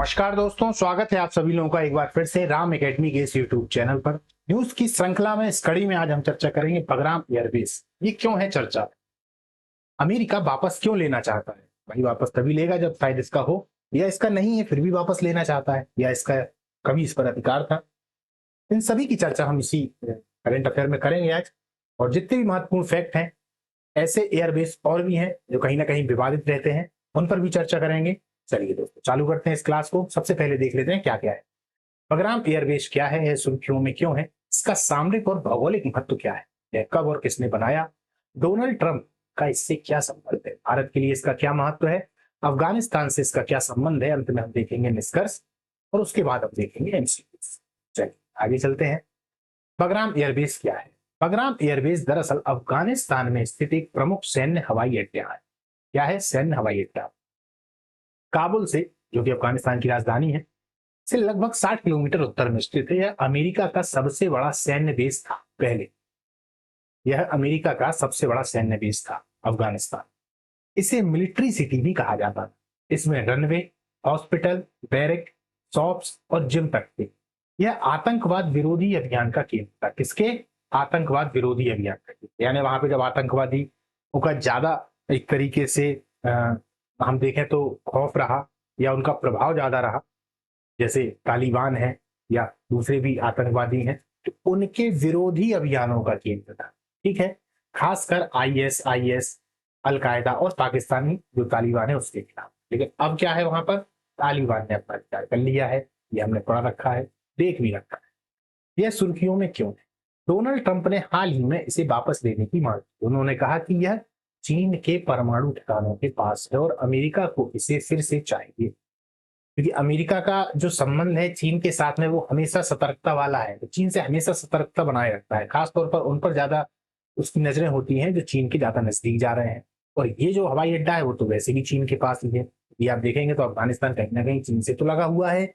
नमस्कार दोस्तों, स्वागत है आप सभी लोगों का एक बार फिर से राम एकेडमी के इस यूट्यूब चैनल पर। न्यूज की श्रृंखला में इस कड़ी में आज हम चर्चा करेंगे बगराम एयरबेस। ये क्यों है चर्चा? अमेरिका वापस क्यों लेना चाहता है? भाई वापस तभी लेगा जब शायद इसका हो, या इसका नहीं है फिर भी वापस लेना चाहता है, या इसका कभी इस पर अधिकार था। इन सभी की चर्चा हम इसी करंट अफेयर में करेंगे आज। और जितने भी महत्वपूर्ण फैक्ट हैं, ऐसे एयरबेस और भी हैं जो कहीं ना कहीं विवादित रहते हैं, उन पर भी चर्चा करेंगे। चलिए दोस्तों चालू करते हैं इस क्लास को। सबसे पहले देख लेते हैं क्या क्या है। बगराम एयरबेस क्या है, यह सुर्खियों में क्यों है, इसका सामरिक और भौगोलिक महत्व क्या है, यह कब और किसने बनाया, डोनाल्ड ट्रंप का इससे क्या संबंध है, भारत के लिए इसका क्या महत्व है, अफगानिस्तान से इसका क्या संबंध है। अंत में हम देखेंगे निष्कर्ष और उसके बाद हम देखेंगे एमसीक्यूज। चलिए आगे चलते हैं। बगराम एयरबेस क्या है? बगराम एयरबेस दरअसल अफगानिस्तान में स्थित एक प्रमुख सैन्य हवाई अड्डा है। क्या है? सैन्य हवाई अड्डा। काबुल से, जो कि अफगानिस्तान की राजधानी है, से लगभग 60 किलोमीटर उत्तर में स्थित है। यह अमेरिका का सबसे बड़ा सैन्य बेस था पहले। यह अमेरिका का सबसे बड़ा सैन्य बेस था अफगानिस्तान। इसे मिलिट्री सिटी भी कहा जाता था। इसमें रनवे, हॉस्पिटल, बैरक, शॉप्स और जिम तक थे। यह आतंकवाद विरोधी अभियान का केंद्र था। किसके? आतंकवाद विरोधी अभियान का केंद्र। यानी वहां पे जब आतंकवादी का ज्यादा एक तरीके से हम देखें तो खौफ रहा या उनका प्रभाव ज्यादा रहा, जैसे तालिबान है या दूसरे भी आतंकवादी हैं, तो उनके विरोधी अभियानों का केंद्र था। ठीक है, खासकर आईएस, अलकायदा और पाकिस्तानी जो तालिबान है उसके खिलाफ। लेकिन अब क्या है, वहां पर तालिबान ने अपना अधिकार कर लिया है। ये हमने पढ़ा रखा है, देख भी रखा है। यह सुर्खियों में क्यों है? डोनाल्ड ट्रंप ने हाल ही में इसे वापस लेने की मांग की। उन्होंने कहा कि यह चीन के परमाणु ठिकानों के पास है और अमेरिका को इसे फिर से चाहिए, क्योंकि अमेरिका का जो संबंध है चीन के साथ में वो हमेशा सतर्कता वाला है। तो चीन से हमेशा सतर्कता बनाए रखता है, खासतौर पर उन पर ज्यादा उसकी नजरें होती हैं जो चीन के ज्यादा नजदीक जा रहे हैं। और ये जो हवाई अड्डा है वो तो वैसे भी चीन के पास ही है। ये आप देखेंगे तो अफगानिस्तान कहीं ना कहीं चीन से तो लगा हुआ है।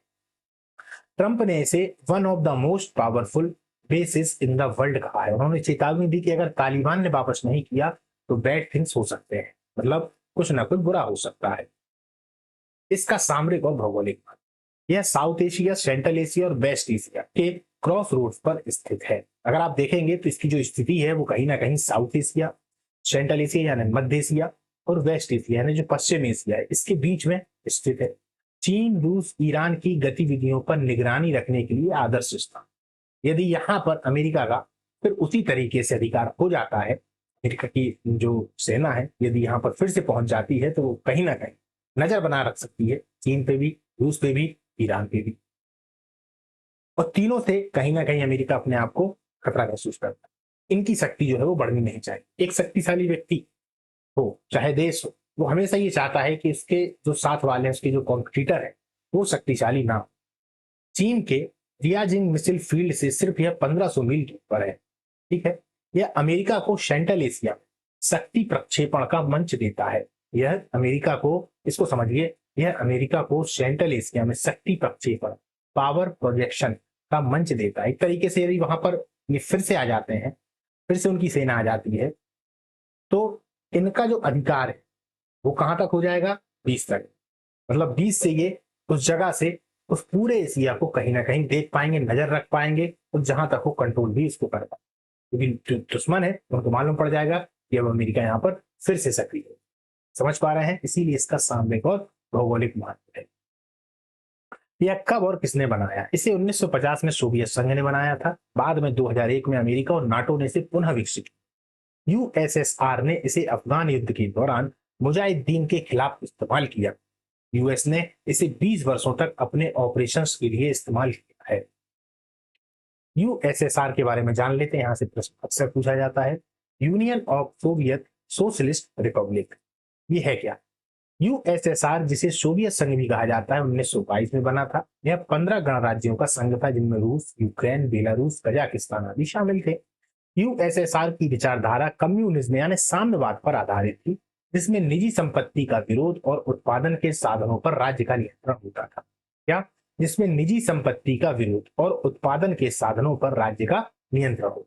ट्रंप ने इसे one of the most powerful basis in the world कहा है। उन्होंने चेतावनी दी कि अगर तालिबान ने वापस नहीं किया तो बैड थिंग्स हो सकते हैं, मतलब कुछ ना कुछ बुरा हो सकता है। इसका सामरिक और भौगोलिक महत्व। यह साउथ एशिया, सेंट्रल एशिया और वेस्ट एशिया के क्रॉस रोड्स पर स्थित है। अगर आप देखेंगे तो इसकी जो स्थिति है वो कहीं ना कहीं साउथ एशिया, सेंट्रल एशिया यानी मध्य एशिया और वेस्ट एशिया यानी जो पश्चिम एशिया है, इसके बीच में स्थित है। चीन, रूस, ईरान की गतिविधियों पर निगरानी रखने के लिए आदर्श स्थान। यदि यहाँ पर अमेरिका का फिर उसी तरीके से अधिकार हो जाता है, अमेरिका की जो सेना है यदि यहाँ पर फिर से पहुंच जाती है तो वो कहीं ना कहीं नजर बना रख सकती है चीन पे भी, रूस पे भी, ईरान पे भी। और तीनों से कहीं ना कहीं अमेरिका अपने आप को खतरा महसूस करता है। इनकी शक्ति जो है वो बढ़नी नहीं चाहिए। एक शक्तिशाली व्यक्ति हो चाहे देश हो, वो हमेशा ये चाहता है कि इसके जो साथ वाले हैं, उसके जो कॉम्पिटिटर है, वो शक्तिशाली ना हो। चीन के रियाजिंग मिसाइल फील्ड से सिर्फ यह 1500 मील के ऊपर है। ठीक है, यह अमेरिका को सेंट्रल एशिया में शक्ति प्रक्षेपण का मंच देता है। यह अमेरिका को, इसको समझिए, यह अमेरिका को सेंट्रल एशिया में शक्ति प्रक्षेपण, पावर प्रोजेक्शन का मंच देता है। एक तरीके से यदि वहां पर ये फिर से आ जाते हैं, फिर से उनकी सेना आ जाती है, तो इनका जो अधिकार है वो कहां तक हो जाएगा? 20 तक। मतलब 20 से ये उस जगह से उस पूरे एशिया को कहीं ना कहीं देख पाएंगे, नजर रख पाएंगे, और जहां तक वो कंट्रोल भी इसको कर पाएंगे। क्योंकि जो दुश्मन है उनको मालूम पड़ जाएगा कि अब अमेरिका यहाँ पर फिर से सक्रिय है। समझ पा रहे हैं? इसीलिए इसका सामरिक और भौगोलिक महत्व है। यह कब और किसने बनाया? इसे 1950 में सोवियत संघ ने बनाया था। बाद में 2001 में अमेरिका और नाटो ने इसे पुनः विकसित किया। यूएसएसआर ने इसे अफगान युद्ध के दौरान मुजाहिदीन के खिलाफ इस्तेमाल किया। यूएस ने इसे 20 वर्षों तक अपने ऑपरेशंस के लिए इस्तेमाल किया है। यूएसएसआर के बारे में जान लेते हैं, यहां से प्रश्न अक्सर पूछा जाता है। Union of Soviet socialist Republic, ये है क्या? यूएसएसआर, जिसे सोवियत संघ भी कहा जाता है, 1922 में बना था। यह 15 गणराज्यों का संघ था जिनमें रूस, यूक्रेन, बेलारूस, कजाकिस्तान आदि शामिल थे। यूएसएसआर की विचारधारा कम्युनिज्म यानी साम्यवाद पर आधारित थी, जिसमें निजी संपत्ति का विरोध और उत्पादन के साधनों पर राज्य का नियंत्रण होता था। क्या? जिसमें निजी संपत्ति का विरोध और उत्पादन के साधनों पर राज्य का नियंत्रण हो।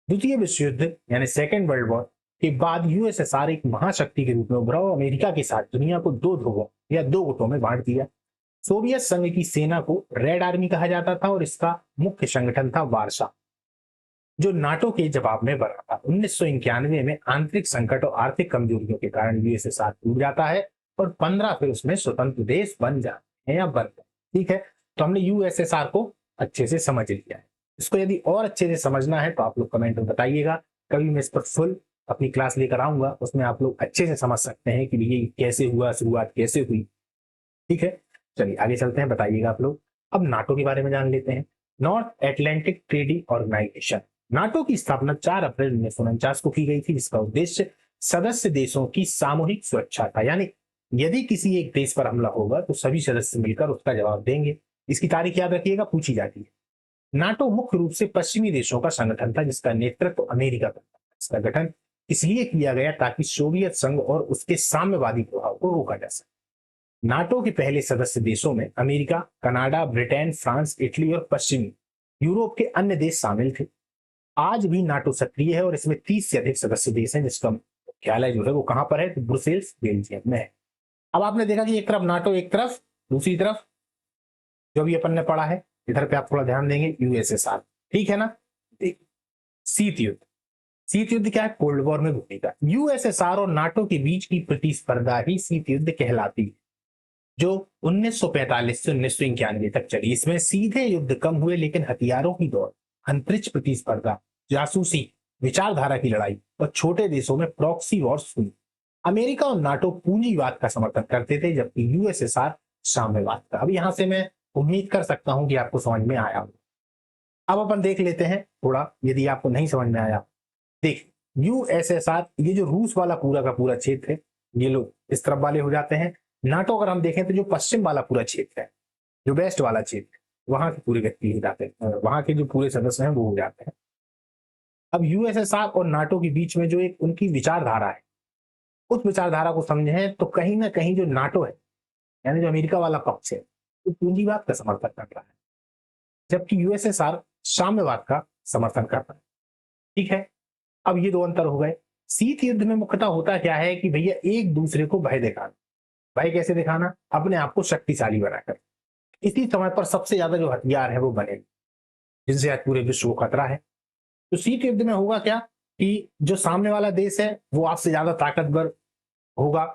द्वितीय विश्व युद्ध यानी सेकेंड वर्ल्ड वॉर के बाद यूएसएसआर एक महाशक्ति के रूप में उभरा और अमेरिका के साथ दुनिया को दो ध्रुवों या दो गुटों में बांट दिया। सोवियत संघ की सेना को रेड आर्मी कहा जाता था और इसका मुख्य संगठन था वार्सा, जो नाटो के जवाब में बना था। 1991 में आंतरिक संकट और आर्थिक कमजोरियों के कारण यूएसएसआर टूट जाता है और 15 फिर उसमें स्वतंत्र देश बन जाते हैं या बनते हैं। ठीक है, तो हमने यूएसएसआर को अच्छे से समझ लिया है। इसको यदि और अच्छे से समझना है तो आप लोग कमेंट में बताइएगा, कभी मैं इस पर फुल अपनी क्लास लेकर आऊंगा, उसमें आप लोग अच्छे से समझ सकते हैं कि ये कैसे हुआ, शुरुआत कैसे हुई। ठीक है, चलिए आगे चलते हैं, बताइएगा आप लोग। अब नाटो के बारे में जान लेते हैं। North Atlantic trading organisation, NATO की स्थापना 4 अप्रैल 1949 को की गई थी, जिसका उद्देश्य सदस्य देशों की सामूहिक सुरक्षा था। यानी यदि किसी एक देश पर हमला होगा तो सभी सदस्य मिलकर उसका जवाब देंगे। इसकी तारीख याद रखिएगा, पूछी जाती है। नाटो मुख्य रूप से पश्चिमी देशों का संगठन था, जिसका नेतृत्व अमेरिका करता था। इसका गठन इसलिए किया गया ताकि सोवियत संघ और उसके साम्यवादी प्रभाव को रोका जा सके। नाटो के पहले सदस्य देशों में America, Canada, Britain, France, Italy और पश्चिमी यूरोप के अन्य देश शामिल थे। आज भी नाटो सक्रिय है और इसमें 30 से अधिक सदस्य देश हैं, जिसका मुख्यालय जो है वो कहां पर है, तो ब्रुसेल्स, बेल्जियम में है। अब आपने देखा कि एक तरफ नाटो, एक तरफ, दूसरी तरफ जो भी अपन ने पढ़ा है, इधर पे आप थोड़ा ध्यान देंगे, यूएसएसआर। ठीक है ना। शीत युद्ध, शीत युद्ध क्या है, कोल्ड वॉर में भूमिका। यूएसएसआर और नाटो के बीच की प्रतिस्पर्धा ही शीत युद्ध कहलाती है, जो 1945 से 1991 तक चली। इसमें सीधे युद्ध कम हुए, लेकिन हथियारों की दौड़, अंतरिक्ष प्रतिस्पर्धा, जासूसी, विचारधारा की लड़ाई और छोटे देशों में प्रॉक्सी वॉर्स हुई। अमेरिका और नाटो पूंजीवाद का समर्थन करते थे, जबकि यूएसएसआर साम्यवाद का। अब यहां से मैं उम्मीद कर सकता हूं कि आपको समझ में आया हो। अब अपन देख लेते हैं थोड़ा, यदि आपको नहीं समझ में आया। देख, यूएसएसआर, ये जो रूस वाला पूरा का पूरा क्षेत्र है, ये लोग इस तरफ वाले हो जाते हैं। नाटो अगर हम देखें तो जो पश्चिम वाला पूरा क्षेत्र है, जो वेस्ट वाला क्षेत्र, वहां के पूरे व्यक्ति हो जाते हैं, वहां के जो पूरे सदस्य हैं वो हो जाते हैं। अब यूएसएसआर और नाटो के बीच में जो एक उनकी विचारधारा है, उस विचारधारा को समझें तो कहीं ना कहीं जो नाटो है, यानी जो अमेरिका वाला पक्ष है, वो पूंजीवाद का समर्थन कर रहा है, जबकि यूएसएसआर साम्यवाद का समर्थन करता है। ठीक है, अब ये दो अंतर हो गए। शीत युद्ध में मुख्यतः होता क्या है कि भैया एक दूसरे को भय दिखाना। भय कैसे दिखाना, अपने आप को शक्तिशाली बनाकर। इसी समय पर सबसे ज्यादा जो हथियार है वो बने, जिनसे आज पूरे विश्व को खतरा है। तो शीत युद्ध में होगा क्या कि जो सामने वाला देश है वो आपसे ज्यादा ताकतवर होगा,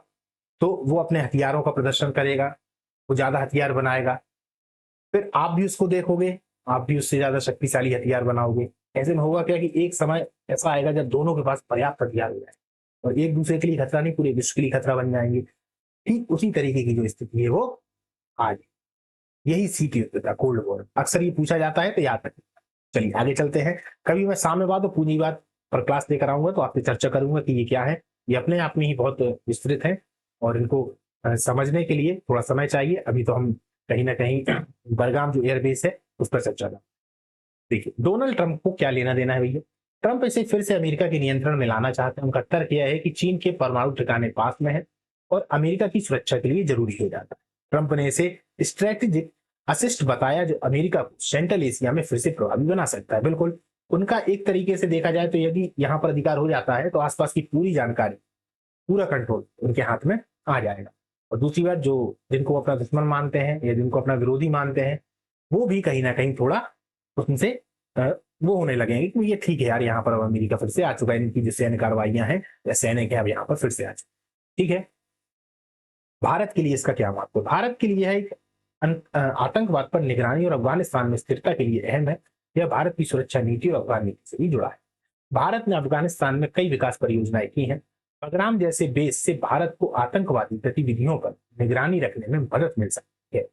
तो वो अपने हथियारों का प्रदर्शन करेगा, वो ज्यादा हथियार बनाएगा। फिर आप भी उसको देखोगे, आप भी उससे ज्यादा शक्तिशाली हथियार बनाओगे। ऐसे में होगा क्या कि एक समय ऐसा आएगा जब दोनों के पास पर्याप्त हथियार हो जाए और एक दूसरे के लिए खतरा नहीं, पूरे विश्व के लिए खतरा बन जाएंगे। ठीक उसी तरीके की जो स्थिति है वो आज, यही शीत युद्ध था, कोल्ड वॉर। अक्सर ये पूछा जाता है तो याद रखिए। चलिए आगे चलते हैं। कभी मैं साम्यवाद और पूंजीवाद पर क्लास लेकर आऊंगा तो आपसे चर्चा करूंगा कि ये क्या है। ये अपने आप में ही बहुत विस्तृत है और इनको समझने के लिए थोड़ा समय चाहिए। अभी तो हम कहीं ना कहीं बरगाम जो एयरबेस है उस पर चर्चा करें। देखिए, डोनाल्ड ट्रंप को क्या लेना देना है भैया। ट्रंप इसे फिर से अमेरिका के नियंत्रण में लाना चाहते हैं। उनका तर्क यह है कि चीन के परमाणु ठिकाने पास में है और अमेरिका की सुरक्षा के लिए जरूरी हो जाता है। ट्रंप ने इसे स्ट्रेटेजिक असिस्ट बताया, जो अमेरिका को सेंट्रल एशिया में फिर से प्रभावी बना सकता है। बिल्कुल, उनका एक तरीके से देखा जाए तो यदि यहाँ पर अधिकार हो जाता है तो आसपास की पूरी जानकारी, पूरा कंट्रोल उनके हाथ में आ जाएगा। और दूसरी बात, जो जिनको अपना दुश्मन मानते हैं या जिनको अपना विरोधी मानते हैं, वो भी कहीं ना कहीं थोड़ा उनसे वो होने लगेंगे कि ये ठीक है यार, यहाँ पर अब अमेरिका फिर से आ चुका है, इनकी जो सैन्य कार्रवाइयां हैं या सैनिक है अब यहाँ पर फिर से आ चुके। ठीक है, भारत के लिए इसका क्या महत्व है। भारत के लिए है आतंकवाद पर निगरानी और अफगानिस्तान में स्थिरता के लिए अहम है। यह भारत की सुरक्षा नीति और अफगान नीति से भी जुड़ा है। भारत ने अफगानिस्तान में कई विकास परियोजनाएं की हैं। बगराम जैसे बेस से भारत को आतंकवादी गतिविधियों पर निगरानी रखने में मदद मिल सकती है।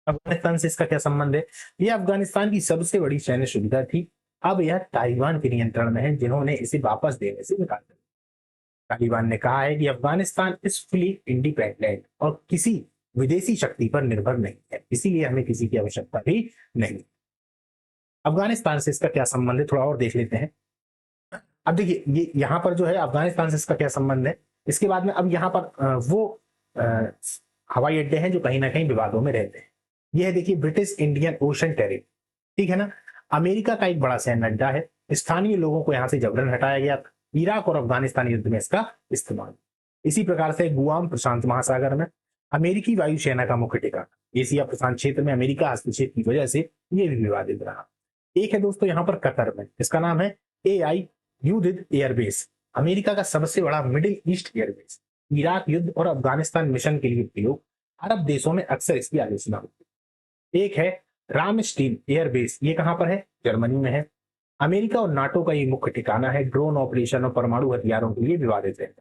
अफगानिस्तान से इसका क्या संबंध है। यह अफगानिस्तान की सबसे बड़ी सैन्य सुविधा थी। अब यह तालिबान के नियंत्रण में है, जिन्होंने इसे वापस देने से इनकार कर दिया। तालिबान ने कहा है कि अफगानिस्तान इस फुली इंडिपेंडेंट और किसी विदेशी शक्ति पर निर्भर नहीं है, इसीलिए हमें किसी की आवश्यकता भी नहीं। अफगानिस्तान से इसका क्या संबंध है, थोड़ा और देख लेते हैं। अब देखिए, ये यहाँ पर जो है अफगानिस्तान से इसका क्या संबंध है। इसके बाद में अब यहाँ पर वो हवाई अड्डे हैं जो कहीं ना कहीं विवादों में रहते हैं। यह देखिए, ब्रिटिश इंडियन ओशन टेरिटरी, ठीक है ना, अमेरिका का एक बड़ा सैन्य अड्डा है। स्थानीय लोगों को यहाँ से जबरन हटाया गया था। इराक और अफगानिस्तान युद्ध में इसका इस्तेमाल। इसी प्रकार से गुआम प्रशांत महासागर में, अमेरिकी वायुसेना का मुख्य ठिकाना। एशिया प्रशांत क्षेत्र में अमेरिका हस्तक्षेप की वजह से ये भी विवादित रहा। एक है दोस्तों यहाँ पर कतर में, इसका नाम है AI यूदिद एयरबेस, अमेरिका का सबसे बड़ा मिडिल ईस्ट एयरबेस। इराक युद्ध और अफगानिस्तान मिशन के लिए प्रयोग, अरब देशों में अक्सर इसकी आलोचना होती है। एक है रामस्टीन एयरबेस, ये कहां पर है? जर्मनी में है। अमेरिका और नाटो का ये मुख्य ठिकाना है, ड्रोन ऑपरेशन और परमाणु हथियारों के लिए विवादित है।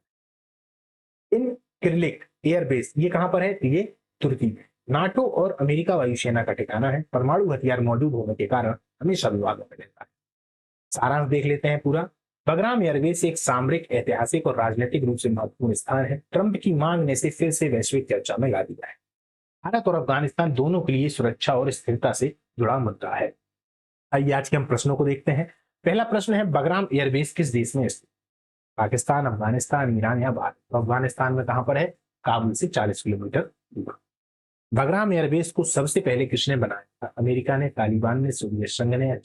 इन किरलिक एयरबेस, ये कहां पर है? ये तुर्की में। नाटो और अमेरिका वायुसेना का ठिकाना है, परमाणु हथियार मौजूद होने के कारण हमेशा विवादों में रहता है। सारांश देख लेते हैं पूरा। बगराम एयरबेस एक सामरिक, ऐतिहासिक और राजनीतिक रूप से महत्वपूर्ण स्थान है। ट्रंप की मांग ने इसे फिर से वैश्विक चर्चा में ला दिया है। भारत और अफगानिस्तान दोनों के लिए सुरक्षा और स्थिरता से जुड़ा मुद्दा है। आइए आज के हम प्रश्नों को देखते हैं। पहला प्रश्न है, बगराम एयरबेस किस देश में स्थित? पाकिस्तान, अफगानिस्तान, ईरान या भारत? तो अफगानिस्तान में कहां पर है? काबुल से 40 किलोमीटर दूर। बगराम एयरबेस को सबसे पहले किसने बनाया था? अमेरिका ने, तालिबान ने, सोवियत संघ ने?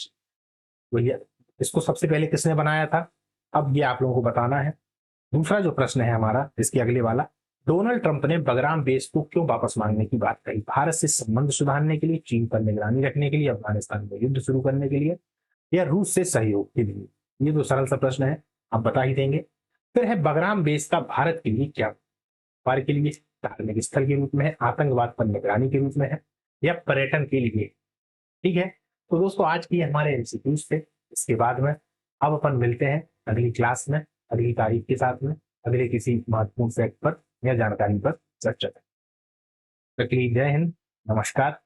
भैया इसको सबसे पहले किसने बनाया था? अब ये आप लोगों को बताना है। दूसरा जो प्रश्न है हमारा, इसके अगले वाला, डोनाल्ड ट्रंप ने बगराम बेस को क्यों वापस मांगने की बात कही? भारत से संबंध सुधारने के लिए, चीन पर निगरानी रखने के लिए, अफगानिस्तान में युद्ध शुरू करने के लिए, या रूस से सहयोग के लिए? ये तो सरल सा प्रश्न है, आप बता ही देंगे। फिर है, बगराम बेस का भारत के लिए क्या? व्यापार के लिए, धार्मिक स्थल के रूप में है, आतंकवाद पर निगरानी के रूप में है, या पर्यटन के लिए? ठीक है, तो दोस्तों आज की हमारे एमसीक्यूज थे। इसके बाद में अब अपन मिलते हैं अगली क्लास में, अगली तारीख के साथ में, अगले किसी महत्वपूर्ण फैक्ट पर या जानकारी पर चर्चा करें। तक के लिए जय हिंद, नमस्कार।